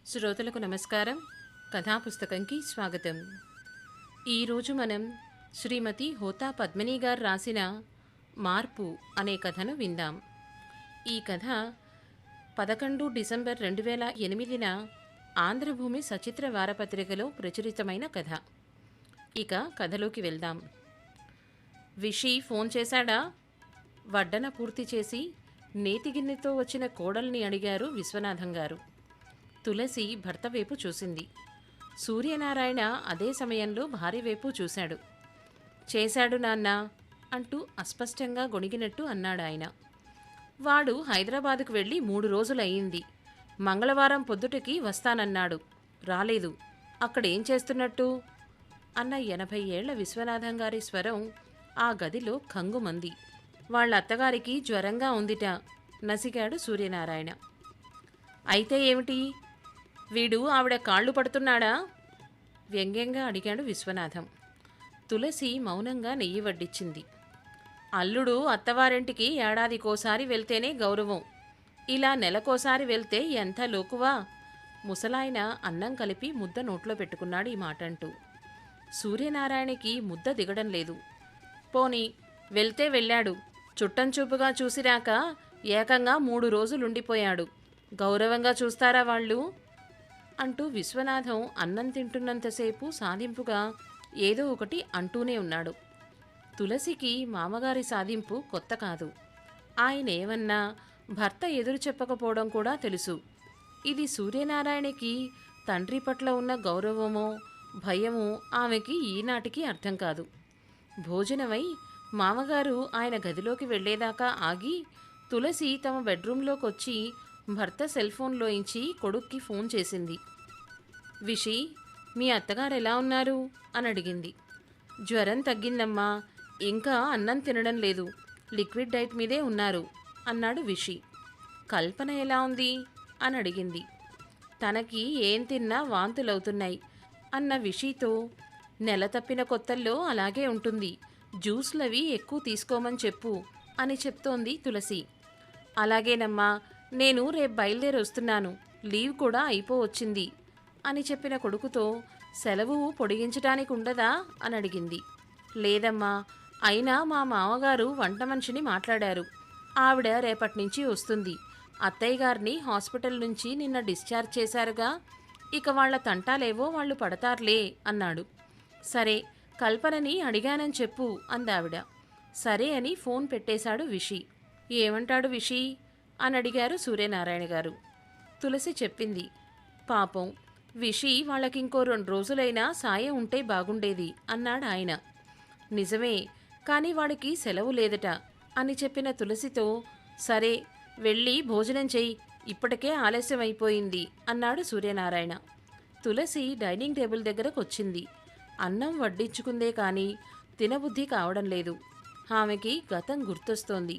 శ్రోతలకు నమస్కారం. కథాపుస్తకంకి స్వాగతం. ఈరోజు మనం శ్రీమతి హోతా పద్మిని గారు రాసిన మార్పు అనే కథను విందాం. ఈ కథ 11 డిసెంబర్ 2008న ఆంధ్రభూమి సచిత్ర వారపత్రికలో ప్రచురితమైన కథ. ఇక కథలోకి వెళ్దాం. విషి ఫోన్ చేశాడా? వడ్డన పూర్తి చేసి నేతిగిన్నెతో వచ్చిన కోడల్ని అడిగారు విశ్వనాథం గారు. తులసి భర్త వైపు చూసింది. సూర్యనారాయణ అదే సమయంలో భార్య వైపు చూశాడు. చేశాడు నాన్న అంటూ అస్పష్టంగా గొణిగినట్టు అన్నాడాయన. వాడు హైదరాబాదుకు వెళ్ళి 3 రోజులయ్యింది. మంగళవారం పొద్దుటకి వస్తానన్నాడు, రాలేదు. అక్కడేం చేస్తున్నట్టు అన్న 80 ఏళ్ల విశ్వనాథం గారి స్వరం ఆ గదిలో కంగుమంది. వాళ్ళ అత్తగారికి జ్వరంగా ఉందిట నసిగాడు సూర్యనారాయణ. అయితే ఏమిటి? వీడు ఆవిడ కాళ్ళు పడుతున్నాడా? వ్యంగ్యంగా అడిగాడు విశ్వనాథం. తులసి మౌనంగా నెయ్యి వడ్డించింది. అల్లుడు అత్తవారింటికి ఏడాదికోసారి వెళ్తేనే గౌరవం. ఇలా నెలకోసారి వెళ్తే ఎంత లోకువా? ముసలాయన అన్నం కలిపి ముద్ద నోట్లో పెట్టుకున్నాడు ఈ మాటంటూ. సూర్యనారాయణకి ముద్ద దిగడం లేదు. పోనీ వెళ్తే వెళ్ళాడు. చుట్టంచూపుగా చూసిరాక ఏకంగా 3 రోజులుండిపోయాడు. గౌరవంగా చూస్తారా వాళ్ళు? అంటూ విశ్వనాథం అన్నం తింటున్నంతసేపు సాధింపుగా ఏదో ఒకటి అంటూనే ఉన్నాడు. తులసికి మామగారి సాధింపు కొత్త కాదు. ఆయన ఏమన్నా భర్త ఎదురు చెప్పకపోవడం కూడా తెలుసు. ఇది సూర్యనారాయణకి తండ్రి పట్ల ఉన్న గౌరవమో భయమో ఆమెకి ఈనాటికి అర్థం కాదు. భోజనమై మామగారు ఆయన గదిలోకి వెళ్లేదాకా ఆగి తులసి తమ బెడ్రూంలోకి వచ్చి భర్త సెల్ఫోన్లోంచి కొడుక్కి ఫోన్ చేసింది. విషి, మీ అత్తగారు ఎలా ఉన్నారు అని అడిగింది. జ్వరం తగ్గిందమ్మా, ఇంకా అన్నం తినడం లేదు, లిక్విడ్ డైట్ మీదే ఉన్నారు అన్నాడు విషి. కల్పన ఎలా ఉంది అని అడిగింది. తనకి ఏం తిన్నా వాంతులవుతున్నాయి అన్న విషితో, నెల తప్పిన కొత్తల్లో అలాగే ఉంటుంది, జ్యూస్లవి ఎక్కువ తీసుకోమని చెప్పు అని చెప్తోంది తులసి. అలాగేనమ్మా, నేను రేపు బయలుదేరి వస్తున్నాను, లీవ్ కూడా అయిపోవచ్చింది అని చెప్పిన కొడుకుతో, సెలవు పొడిగించడానికి ఉండదా అని అడిగింది. లేదమ్మా, అయినా మా మామగారు వంట మనిషిని మాట్లాడారు. ఆవిడ రేపటి నుంచి వస్తుంది. అత్తయ్య గారిని హాస్పిటల్ నుంచి నిన్న డిశ్చార్జ్ చేశారుగా, ఇక వాళ్ల తంటాలేవో వాళ్ళు పడతారులే అన్నాడు. సరే, కల్పనని అడిగానని చెప్పు అందావిడ. సరే అని ఫోన్ పెట్టేశాడు విషి. ఏమంటాడు విషి అని అడిగారు సూర్యనారాయణ గారు. తులసి చెప్పింది. పాపం విషి వాళ్ళకింకో 2 రోజులైనా సాయం ఉంటే బాగుండేది అన్నాడు ఆయన. నిజమే, కానీ వాడికి సెలవు లేదట అని చెప్పిన తులసితో, సరే వెళ్ళి భోజనం చెయ్యి, ఇప్పటికే ఆలస్యం అయిపోయింది అన్నాడు సూర్యనారాయణ. తులసి డైనింగ్ టేబుల్ దగ్గరకు వచ్చింది. అన్నం వడ్డించుకుందే కానీ తినబుద్ధి కావడం లేదు. ఆమెకి గతం గుర్తొస్తోంది.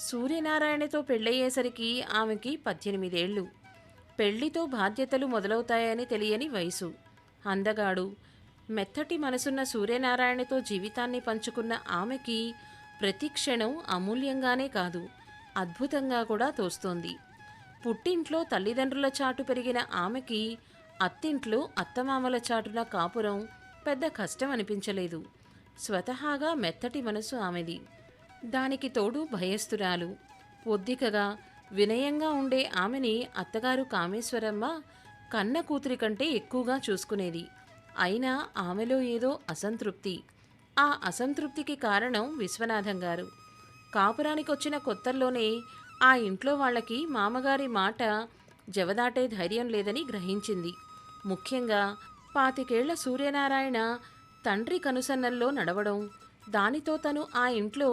సూర్యనారాయణతో పెళ్ళయ్యేసరికి ఆమెకి 18 ఏళ్ళు. పెళ్లితో బాధ్యతలు మొదలవుతాయని తెలియని వయసు. అందగాడు, మెత్తటి మనసున్న సూర్యనారాయణతో జీవితాన్ని పంచుకున్న ఆమెకి ప్రతి క్షణం అమూల్యంగానే కాదు, అద్భుతంగా కూడా తోస్తోంది. పుట్టింట్లో తల్లిదండ్రుల చాటు పెరిగిన ఆమెకి అత్తింట్లో అత్తమామల చాటున కాపురం పెద్ద కష్టం అనిపించలేదు. స్వతహాగా మెత్తటి మనసు ఆమెది. దానికి తోడు భయస్థురాలు. ఒద్దికగా వినయంగా ఉండే ఆమెని అత్తగారు కామేశ్వరమ్మ కన్న కూతురి కంటే ఎక్కువగా చూసుకునేది. అయినా ఆమెలో ఏదో అసంతృప్తి. ఆ అసంతృప్తికి కారణం విశ్వనాథం గారు. కాపురానికొచ్చిన కొత్తల్లోనే ఆ ఇంట్లో వాళ్ళకి మామగారి మాట జవదాటే ధైర్యం లేదని గ్రహించింది. ముఖ్యంగా 25 ఏళ్ల సూర్యనారాయణ తండ్రి కనుసన్నల్లో నడవడం, దానితో తను ఆ ఇంట్లో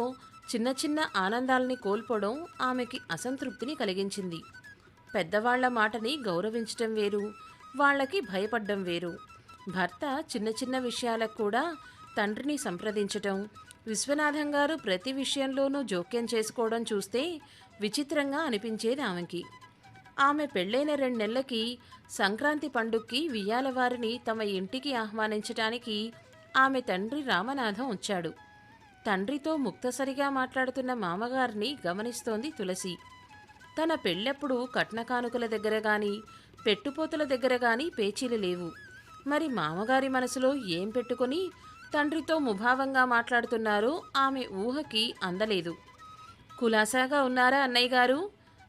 చిన్న చిన్న ఆనందాల్ని కోల్పోవడం ఆమెకి అసంతృప్తిని కలిగించింది. పెద్దవాళ్ల మాటని గౌరవించటం వేరు, వాళ్ళకి భయపడ్డం వేరు. భర్త చిన్న చిన్న విషయాలకు కూడా తండ్రిని సంప్రదించటం, విశ్వనాథం గారు ప్రతి విషయంలోనూ జోక్యం చేసుకోవడం చూస్తే విచిత్రంగా అనిపించేది ఆమెకి. ఆమె పెళ్ళైన 2 నెలలకి సంక్రాంతి పండుగకి వియ్యాలవారిని తమ ఇంటికి ఆహ్వానించటానికి ఆమె తండ్రి రామనాథం వచ్చాడు. తండ్రితో ముక్తసరిగా మాట్లాడుతున్న మామగారిని గమనిస్తోంది తులసి. తన పెళ్ళెప్పుడు కట్న కానుకల దగ్గర గాని, పెట్టుపోతల దగ్గర గాని పేచీలు లేవు. మరి మామగారి మనసులో ఏం పెట్టుకొని తండ్రితో ముభావంగా మాట్లాడుతున్నారో ఆమె ఊహకి అందలేదు. కులాసాగా ఉన్నారా అన్నయ్య గారు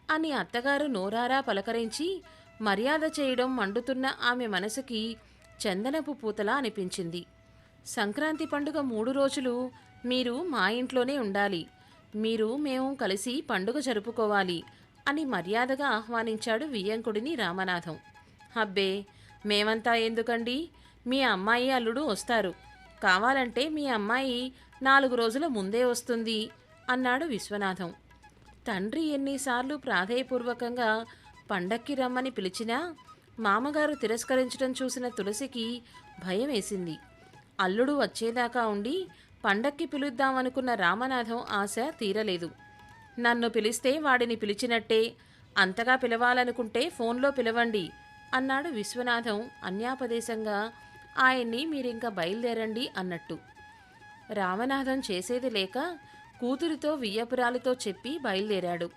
అని అత్తగారు నోరారా పలకరించి మర్యాద చేయడం మండుతున్న ఆమె మనసుకి చందనపు పూతలా అనిపించింది. సంక్రాంతి పండుగ 3 రోజులు మీరు మా ఇంట్లోనే ఉండాలి. మేము కలిసి పండుగ జరుపుకోవాలి అని మర్యాదగా ఆహ్వానించాడు వియ్యంకుడిని రామనాథం. అబ్బే, మేమంతా ఎందుకండి, మీ అమ్మాయి అల్లుడు వస్తారు. కావాలంటే మీ అమ్మాయి 4 రోజుల ముందే వస్తుంది అన్నాడు విశ్వనాథం. తండ్రి ఎన్నిసార్లు ప్రాధేయపూర్వకంగా పండక్కి రమ్మని పిలిచినా మామగారు తిరస్కరించడం చూసిన తులసికి భయం వేసింది. అల్లుడు వచ్చేదాకా ఉండి పండక్కి పిలుద్దామనుకున్న రామనాథం ఆశ తీరలేదు. నన్ను పిలిస్తే వాడిని పిలిచినట్టే, అంతగా పిలవాలనుకుంటే ఫోన్లో పిలవండి అన్నాడు విశ్వనాథం అన్యాపదేశంగా ఆయన్ని మీరింక బయలుదేరండి అన్నట్టు. రామనాథం చేసేది లేక కూతురితో వియ్యపురాలతో చెప్పి బయలుదేరాడు.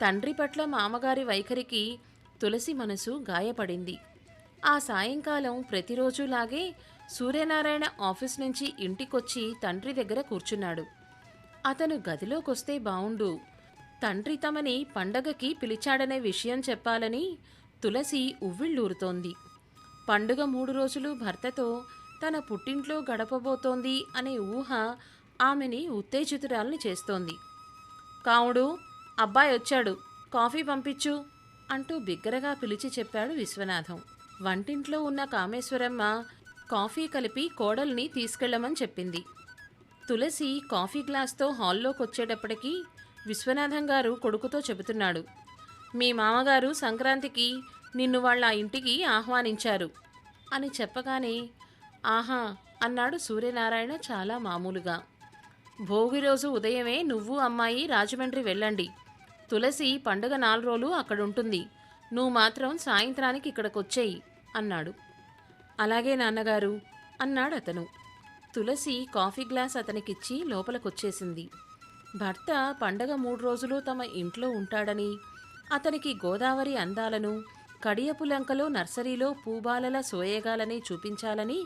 తండ్రి పట్ల మామగారి వైఖరికి తులసి మనసు గాయపడింది. ఆ సాయంకాలం ప్రతిరోజులాగే సూర్యనారాయణ ఆఫీస్ నుంచి ఇంటికొచ్చి తండ్రి దగ్గర కూర్చున్నాడు. అతను గదిలోకొస్తే బావుండు, తండ్రి తమని పండగకి పిలిచాడనే విషయం చెప్పాలని తులసి ఉవ్విళ్ళూరుతోంది. పండుగ 3 రోజులు భర్తతో తన పుట్టింట్లో గడపబోతోంది అనే ఊహ ఆమెని ఉత్తేజితురాల్ని చేస్తోంది. కావుడు, అబ్బాయి వచ్చాడు, కాఫీ పంపించు అంటూ బిగ్గరగా పిలిచి చెప్పాడు విశ్వనాథం. వంటింట్లో ఉన్న కామేశ్వరమ్మ కాఫీ కలిపి కోడల్ని తీసుకెళ్లమని చెప్పింది. తులసి కాఫీ గ్లాస్తో హాల్లోకొచ్చేటప్పటికీ విశ్వనాథం గారు కొడుకుతో చెబుతున్నాడు, మీ మామగారు సంక్రాంతికి నిన్ను వాళ్ళ ఇంటికి ఆహ్వానించారు అని చెప్పగానే ఆహా అన్నాడు సూర్యనారాయణ చాలా మామూలుగా. భోగి రోజు ఉదయమే నువ్వు అమ్మాయి రాజమండ్రి వెళ్ళండి. తులసి పండుగ 4 రోజులు అక్కడుంటుంది. నువ్వు మాత్రం సాయంత్రానికి ఇక్కడికొచ్చేయి అన్నాడు. అలాగే నాన్నగారు అన్నాడు అతను. తులసి కాఫీ గ్లాస్ అతనికిచ్చి లోపలికొచ్చేసింది. భర్త పండగ 3 రోజులు తమ ఇంట్లో ఉంటాడని, అతనికి గోదావరి అందాలను, కడియపులంకలో నర్సరీలో పూబాలల సోయగాలని చూపించాలని,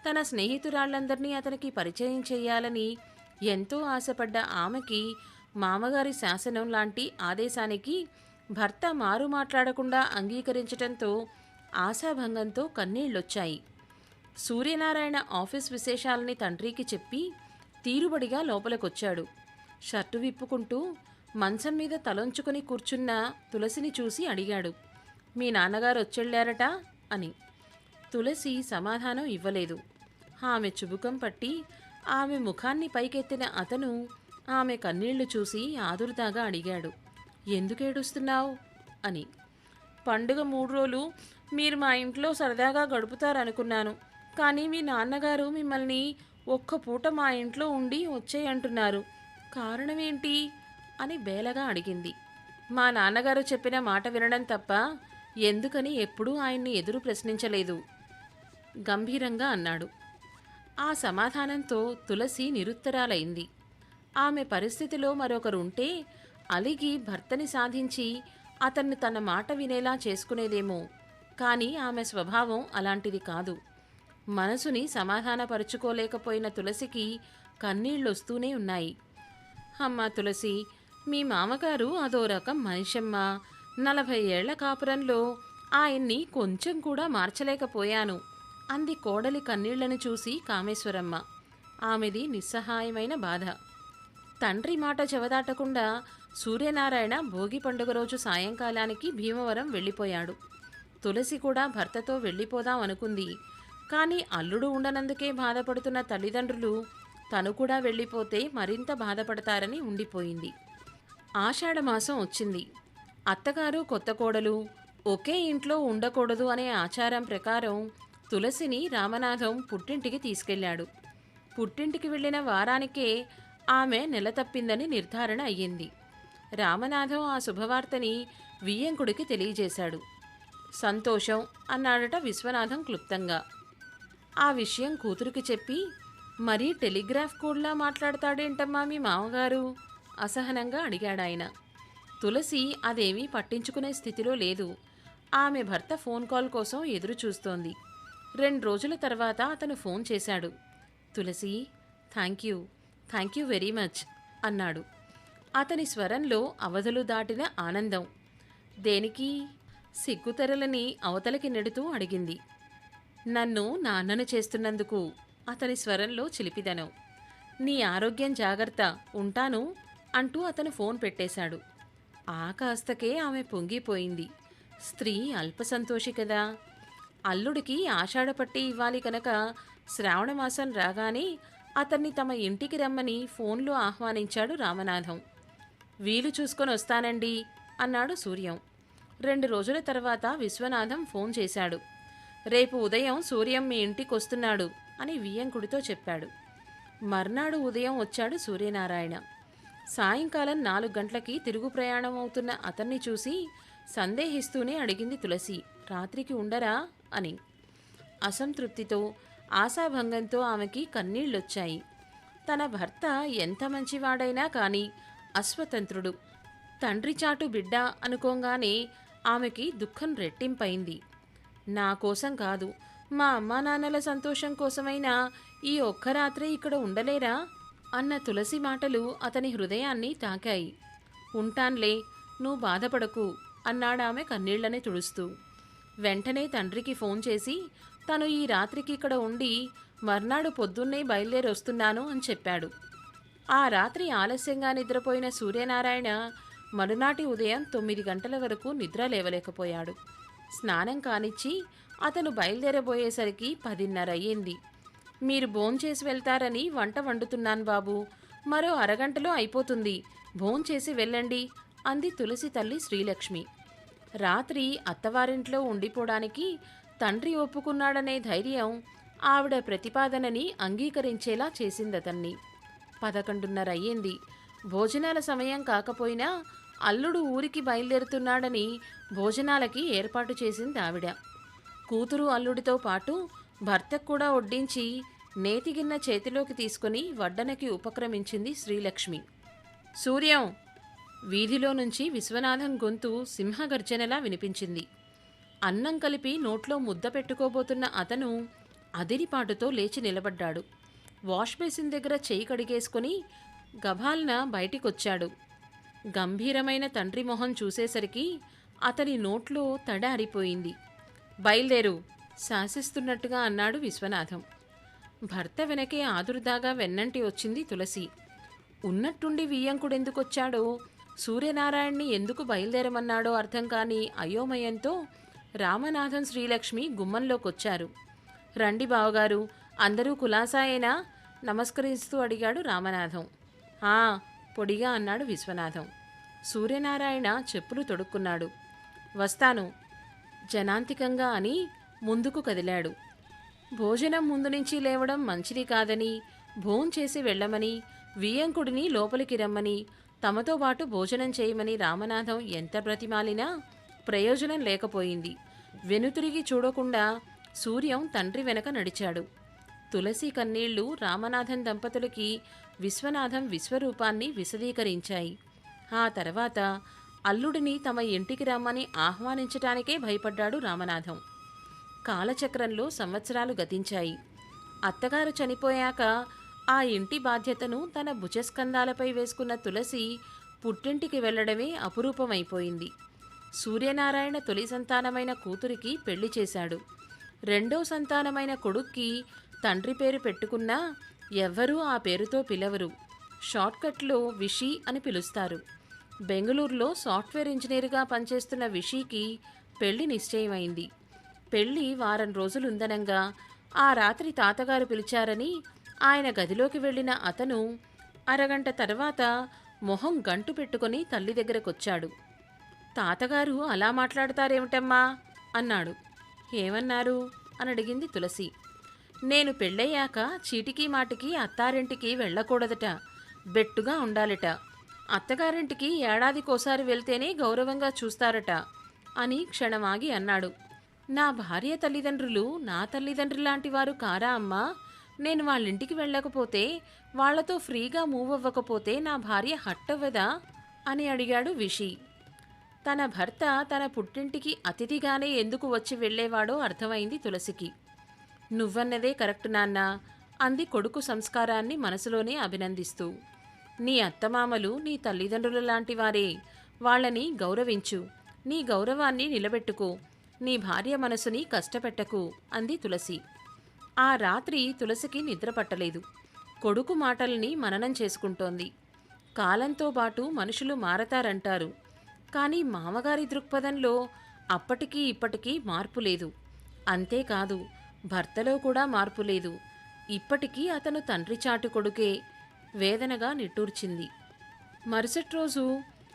తన స్నేహితురాళ్లందర్నీ అతనికి పరిచయం చేయాలని ఎంతో ఆశపడ్డ ఆమెకి మామగారి శాసనం లాంటి ఆదేశానికి భర్త మారు మాట్లాడకుండా అంగీకరించటంతో ఆశాభంగంతో కన్నీళ్లొచ్చాయి. సూర్యనారాయణ ఆఫీస్ విశేషాలని తండ్రికి చెప్పి తీరుబడిగా లోపలికొచ్చాడు. షర్టు విప్పుకుంటూ మంచం మీద తలొంచుకొని కూర్చున్న తులసిని చూసి అడిగాడు, మీ నాన్నగారు వచ్చెళ్ళారట అని. తులసి సమాధానం ఇవ్వలేదు. ఆమె చుబుకం పట్టి ఆమె ముఖాన్ని పైకెత్తిన అతను ఆమె కన్నీళ్లు చూసి ఆదుర్దాగా అడిగాడు, ఎందుకేడుస్తున్నావు అని. పండుగ 3 రోజులు మీరు మా ఇంట్లో సరదాగా గడుపుతారనుకున్నాను, కానీ మీ నాన్నగారు మిమ్మల్ని ఒక్క పూట మా ఇంట్లో ఉండి వచ్చేయంటున్నారు, కారణమేంటి అని బేలగా అడిగింది. మా నాన్నగారు చెప్పిన మాట వినడం తప్ప ఎందుకని ఎప్పుడూ ఆయన్ని ఎదురు ప్రశ్నించలేదు గంభీరంగా అన్నాడు. ఆ సమాధానంతో తులసి నిరుత్తరాలైంది. ఆమె పరిస్థితిలో మరొకరుంటే అలిగి భర్తని సాధించి అతన్ని తన మాట వినేలా చేసుకునేదేమో, కానీ ఆమె స్వభావం అలాంటిది కాదు. మనసుని సమాధానపరుచుకోలేకపోయిన తులసికి కన్నీళ్లొస్తూనే ఉన్నాయి. అమ్మా తులసి, మీ మామగారు అదో రకం మనిషమ్మా. 40 ఏళ్ల కాపురంలో ఆయన్ని కొంచెం కూడా మార్చలేకపోయాను అంది కోడలి కన్నీళ్లను చూసి కామేశ్వరమ్మ. ఆమెది నిస్సహాయమైన బాధ. తండ్రి మాట చెవదాటకుండా సూర్యనారాయణ భోగి పండుగ రోజు సాయంకాలానికి భీమవరం వెళ్ళిపోయాడు. తులసి కూడా భర్తతో వెళ్ళిపోదాం అనుకుంది. కానీ అల్లుడు ఉండనందుకే బాధపడుతున్న తల్లిదండ్రులు తను కూడా వెళ్ళిపోతే మరింత బాధపడతారని ఉండిపోయింది. ఆషాఢమాసం వచ్చింది. అత్తగారు కొత్త కోడలు ఒకే ఇంట్లో ఉండకూడదు అనే ఆచారం ప్రకారం తులసిని రామనాథం పుట్టింటికి తీసుకెళ్లాడు. పుట్టింటికి వెళ్ళిన వారానికే ఆమె నెల తప్పిందని నిర్ధారణ అయ్యింది. రామనాథం ఆ శుభవార్తని వియ్యంకుడికి తెలియజేశాడు. సంతోషం అన్నాడట విశ్వనాథం క్లుప్తంగా. ఆ విషయం కూతురికి చెప్పి, మరీ టెలిగ్రాఫ్ కోడ్లా మాట్లాడతాడేంటమ్మా మీ మామగారు అసహనంగా అడిగాడాయన. తులసి అదేమీ పట్టించుకునే స్థితిలో లేదు. ఆమె భర్త ఫోన్ కాల్ కోసం ఎదురు చూస్తోంది. 2 రోజుల తర్వాత అతను ఫోన్ చేశాడు. తులసి, థ్యాంక్ యూ వెరీ మచ్ అన్నాడు. అతని స్వరంలో అవధులు దాటిన ఆనందం. దేనికి? సిగ్గుతెరలని అవతలికి నెడుతూ అడిగింది. నన్ను నాన్నను చేస్తున్నందుకు అతని స్వరంలో చిలిపిదనం. నీ ఆరోగ్యం జాగ్రత్త, ఉంటాను అంటూ అతను ఫోన్ పెట్టేశాడు. ఆ కాస్తకే ఆమె పొంగిపోయింది. స్త్రీ అల్పసంతోషి కదా. అల్లుడికి ఆషాఢపట్టి ఇవ్వాలి కనుక శ్రావణమాసం రాగానే అతన్ని తమ ఇంటికి రమ్మని ఫోన్లో ఆహ్వానించాడు రామనాథం. వీలు చూసుకొని వస్తానండి అన్నాడు సూర్యం. 2 రోజుల తర్వాత విశ్వనాథం ఫోన్ చేశాడు. రేపు ఉదయం సూర్యం మీ ఇంటికొస్తున్నాడు అని వియ్యంకుడితో చెప్పాడు. మర్నాడు ఉదయం వచ్చాడు సూర్యనారాయణ. సాయంకాలం 4 గంటలకి తిరుగు ప్రయాణం అవుతున్న అతన్ని చూసి సందేహిస్తూనే అడిగింది తులసి, రాత్రికి ఉండరా అని. అసంతృప్తితో, ఆశాభంగంతో ఆమెకి కన్నీళ్లొచ్చాయి. తన భర్త ఎంత మంచివాడైనా కానీ అస్వతంత్రుడు, తండ్రి చాటు బిడ్డ అనుకోగానే ఆమెకి దుఃఖం రెట్టింపైంది. నా కోసం కాదు, మా అమ్మా నాన్నల సంతోషం కోసమైనా ఈ ఒక్క రాత్రి ఇక్కడ ఉండలేరా అన్న తులసి మాటలు అతని హృదయాన్ని తాకాయి. ఉంటాన్లే, నువ్వు బాధపడకు అన్నాడామె కన్నీళ్లని తుడుస్తూ. వెంటనే తండ్రికి ఫోన్ చేసి తను ఈ రాత్రికి ఇక్కడ ఉండి మర్నాడు పొద్దున్నే బయలుదేరి వస్తున్నాను అని చెప్పాడు. ఆ రాత్రి ఆలస్యంగా నిద్రపోయిన సూర్యనారాయణ మరునాటి ఉదయం 9 గంటల వరకు నిద్ర లేవలేకపోయాడు. స్నానం కానిచ్చి అతను బయలుదేరబోయేసరికి 10:30 అయ్యింది. మీరు భోంచేసి వెళ్తారని వంట వండుతున్నాను బాబూ, మరో అరగంటలో అయిపోతుంది, భోంచేసి వెళ్ళండి అంది తులసి తల్లి శ్రీలక్ష్మి. రాత్రి అత్తవారింట్లో ఉండిపోవడానికి తండ్రి ఒప్పుకున్నాడనే ధైర్యం ఆవిడ ప్రతిపాదనని అంగీకరించేలా చేసిందతన్ని. 11:30 అయ్యింది. భోజనాల సమయం కాకపోయినా అల్లుడు ఊరికి బయలుదేరుతున్నాడని భోజనాలకి ఏర్పాటు చేసింది ఆవిడ. కూతురు అల్లుడితో పాటు భర్తకు కూడా వడ్డించి నేతిగిన్న చేతిలోకి తీసుకుని వడ్డనకి ఉపక్రమించింది శ్రీలక్ష్మి. సూర్యం! వీధిలో నుంచి విశ్వనాథం గొంతు సింహగర్జనలా వినిపించింది. అన్నం కలిపి నోట్లో ముద్ద పెట్టుకోబోతున్న అతను అదిరిపాటుతో లేచి నిలబడ్డాడు. వాష్ బేసిన్ దగ్గర చేయి కడిగేసుకుని గభాల్న బయటికొచ్చాడు. గంభీరమైన తండ్రి మొహం చూసేసరికి అతని నోట్లో తడ ఆరిపోయింది. బయలుదేరు శాసిస్తున్నట్టుగా అన్నాడు విశ్వనాథం. భర్త వెనకే ఆదుర్దాగా వెన్నంటి వచ్చింది తులసి. ఉన్నట్టుండి వియ్యంకుడెందుకొచ్చాడో, సూర్యనారాయణ్ణి ఎందుకు బయలుదేరమన్నాడో అర్థం కాని అయోమయంతో రామనాథం శ్రీలక్ష్మి గుమ్మంలోకొచ్చారు. రండి బావగారు, అందరూ కులాసాయేనా నమస్కరిస్తూ అడిగాడు రామనాథం. పొడిగా అన్నాడు విశ్వనాథం. సూర్యనారాయణ చెప్పులు తొడుక్కున్నాడు. వస్తాను జనాంతికంగా అని ముందుకు కదిలాడు. భోజనం ముందు నుంచి లేవడం మంచిది కాదని, భోంచేసి వెళ్ళమని, వియ్యంకుడిని లోపలికి రమ్మని, తమతో పాటు భోజనం చేయమని రామనాథం ఎంత బ్రతిమాలినా ప్రయోజనం లేకపోయింది. వెనుతిరిగి చూడకుండా సూర్యం తండ్రి వెనక నడిచాడు. తులసి కన్నీళ్లు రామనాథం దంపతులకి విశ్వనాథం విశ్వరూపాన్ని విశదీకరించాయి. ఆ తర్వాత అల్లుడిని తమ ఇంటికి రమ్మని ఆహ్వానించటానికే భయపడ్డాడు రామనాథం. కాలచక్రంలో సంవత్సరాలు గతించాయి. అత్తగారు చనిపోయాక ఆ ఇంటి బాధ్యతను తన భుజస్కంధాలపై వేసుకున్న తులసి పుట్టింటికి వెళ్లడమే అపురూపమైపోయింది. సూర్యనారాయణ తొలి సంతానమైన కూతురికి పెళ్లి చేశాడు. రెండో సంతానమైన కొడుక్కి తండ్రి పేరు పెట్టుకున్నా ఎవ్వరూ ఆ పేరుతో పిలవరు. షార్ట్కట్లో విషి అని పిలుస్తారు. బెంగళూరులో సాఫ్ట్వేర్ ఇంజనీరుగా పనిచేస్తున్న విషీకి పెళ్లి నిశ్చయమైంది. పెళ్లి వారం రోజులుందనంగా ఆ రాత్రి తాతగారు పిలిచారని ఆయన గదిలోకి వెళ్ళిన అతను అరగంట తర్వాత మొహం గంటు పెట్టుకుని తల్లి దగ్గరకొచ్చాడు. తాతగారు అలా మాట్లాడతారేమిటమ్మా అన్నాడు. ఏమన్నారు అని అడిగింది తులసి. నేను పెళ్ళయ్యాక చీటికి మాటికి అత్తారింటికి వెళ్ళకూడదట, బెట్టుగా ఉండాలట, అత్తగారింటికి ఏడాదికోసారి వెళ్తేనే గౌరవంగా చూస్తారట అని క్షణమాగి అన్నాడు. నా భార్య తల్లిదండ్రులు నా తల్లిదండ్రులాంటి వారు కారా అమ్మా? నేను వాళ్ళింటికి వెళ్ళకపోతే, వాళ్లతో ఫ్రీగా మూవ్ అవ్వకపోతే నా భార్య హట్టవ్వదా అని అడిగాడు విషి. తన భర్త తన పుట్టింటికి అతిథిగానే ఎందుకు వచ్చి వెళ్ళేవాడో అర్థమైంది తులసికి. నువ్వన్నదే కరెక్ట్ నాన్నా అంది కొడుకు సంస్కారాన్ని మనసులోనే అభినందిస్తూ. నీ అత్తమామలు నీ తల్లిదండ్రుల లాంటివారే, వాళ్ళని గౌరవించు, నీ గౌరవాన్ని నిలబెట్టుకో, నీ భార్య మనసుని కష్టపెట్టకు అంది తులసి. ఆ రాత్రి తులసికి నిద్ర పట్టలేదు. కొడుకు మాటల్ని మననం చేసుకుంటోంది. కాలంతో పాటు మనుషులు మారతారంటారు, కానీ మామగారి దృక్పథంలో అప్పటికీ ఇప్పటికీ మార్పు లేదు. అంతేకాదు, భర్తలో కూడా మార్పు లేదు. ఇప్పటికీ అతను తండ్రి చాటు కొడుకే. వేదనగా నిట్టూర్చింది. మరుసటి రోజు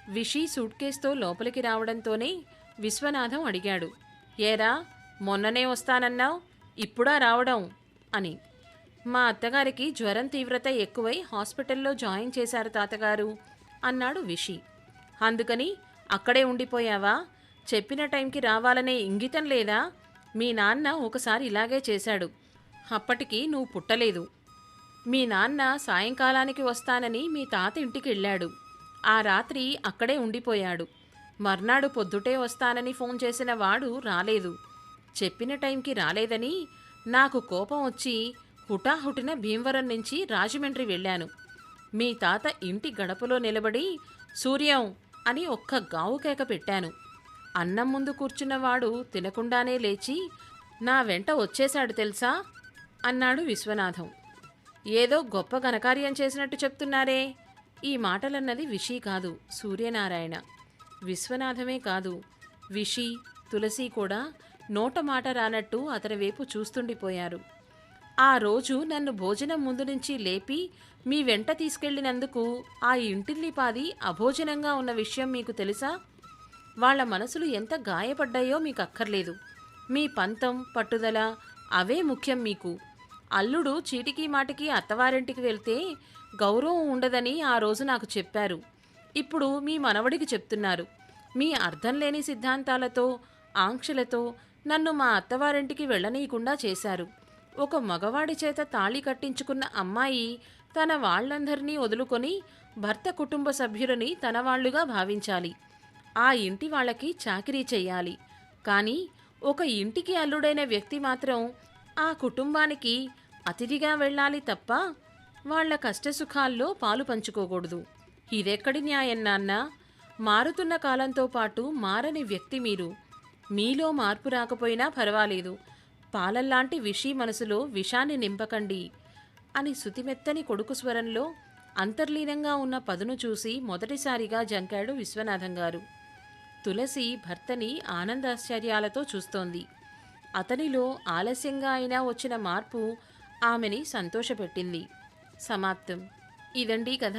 విషి సూట్ కేసుతో లోపలికి రావడంతోనే విశ్వనాథం అడిగాడు, ఏరా, మొన్ననే వస్తానన్నావు, ఇప్పుడా రావడం అని. మా అత్తగారికి జ్వరం తీవ్రత ఎక్కువై హాస్పిటల్లో జాయిన్ చేశారు తాతగారు అన్నాడు విషి. అందుకని అక్కడే ఉండిపోయావా? చెప్పిన టైంకి రావాలనే ఇంగితం లేదా? మీ నాన్న ఒకసారి ఇలాగే చేశాడు. అప్పటికి నువ్వు పుట్టలేదు. మీ నాన్న సాయంకాలానికి వస్తానని మీ తాత ఇంటికి వెళ్ళాడు. ఆ రాత్రి అక్కడే ఉండిపోయాడు. మర్నాడు పొద్దుటే వస్తానని ఫోన్ చేసిన వాడు రాలేదు. చెప్పిన టైంకి రాలేదని నాకు కోపం వచ్చి హుటాహుటిన భీమవరం నుంచి రాజమండ్రి వెళ్ళాను. మీ తాత ఇంటి గడపలో నిలబడి సూర్యం అని ఒక్క గావు కేక పెట్టాను. అన్నం ముందు కూర్చున్నవాడు తినకుండానే లేచి నా వెంట వచ్చేశాడు తెలుసా అన్నాడు విశ్వనాథం. ఏదో గొప్ప ఘనకార్యం చేసినట్టు చెప్తున్నారే. ఈ మాటలన్నది విషి కాదు, సూర్యనారాయణ. విశ్వనాథమే కాదు, విషి, తులసి కూడా నోట మాట రానట్టు అతని వైపు చూస్తుండిపోయారు. ఆ రోజు నన్ను భోజనం ముందు నుంచి లేపి మీ వెంట తీసుకెళ్లినందుకు ఆ ఇంటిల్లిపాది అభోజనంగా ఉన్న విషయం మీకు తెలుసా? వాళ్ల మనసులు ఎంత గాయపడ్డాయో మీకు అక్కర్లేదు. మీ పంతం, పట్టుదల అవే ముఖ్యం మీకు. అల్లుడు చీటికి మాటికి అత్తవారింటికి వెళ్తే గౌరవం ఉండదని ఆ రోజు నాకు చెప్పారు. ఇప్పుడు మీ మనవడికి చెప్తున్నారు. మీ అర్థం లేని సిద్ధాంతాలతో, ఆంక్షలతో నన్ను మా అత్తవారింటికి వెళ్ళనీయకుండా చేశారు. ఒక మగవాడి చేత తాళి కట్టించుకున్న అమ్మాయి తన వాళ్లందరినీ వదులుకొని భర్త కుటుంబ సభ్యులని తన వాళ్లుగా భావించాలి. ఆ ఇంటి వాళ్ళకి చాకిరీ చెయ్యాలి. కానీ ఒక ఇంటికి అల్లుడైన వ్యక్తి మాత్రం ఆ కుటుంబానికి అతిథిగా వెళ్ళాలి తప్ప వాళ్ల కష్టసుఖాల్లో పాలు పంచుకోకూడదు. ఇదెక్కడి న్యాయం నాన్నా? మారుతున్న కాలంతో పాటు మారని వ్యక్తి మీరు. మీలో మార్పు రాకపోయినా పర్వాలేదు. పాలల్లాంటి విషి మనసులో విషాన్ని నింపకండి అని శుతిమెత్తని కొడుకు స్వరంలో అంతర్లీనంగా ఉన్న పదును చూసి మొదటిసారిగా జంకాడు విశ్వనాథం గారు. తులసి భర్తని ఆనందాశ్చర్యాలతో చూస్తోంది. అతనిలో ఆలస్యంగా అయినా వచ్చిన మార్పు ఆమెని సంతోషపెట్టింది. సమాప్తం. ఇదండి కథ.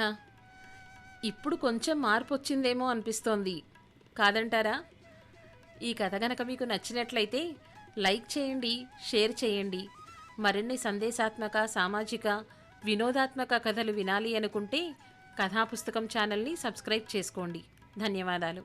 ఇప్పుడు కొంచెం మార్పు వచ్చిందేమో అనిపిస్తోంది, కాదంటారా? ఈ కథ గనక మీకు నచ్చినట్లయితే లైక్ చేయండి, షేర్ చేయండి. మరిన్ని సందేశాత్మక, సామాజిక, వినోదాత్మక కథలు వినాలి అనుకుంటే కథాపుస్తకం ఛానల్ని సబ్స్క్రైబ్ చేసుకోండి. ధన్యవాదాలు.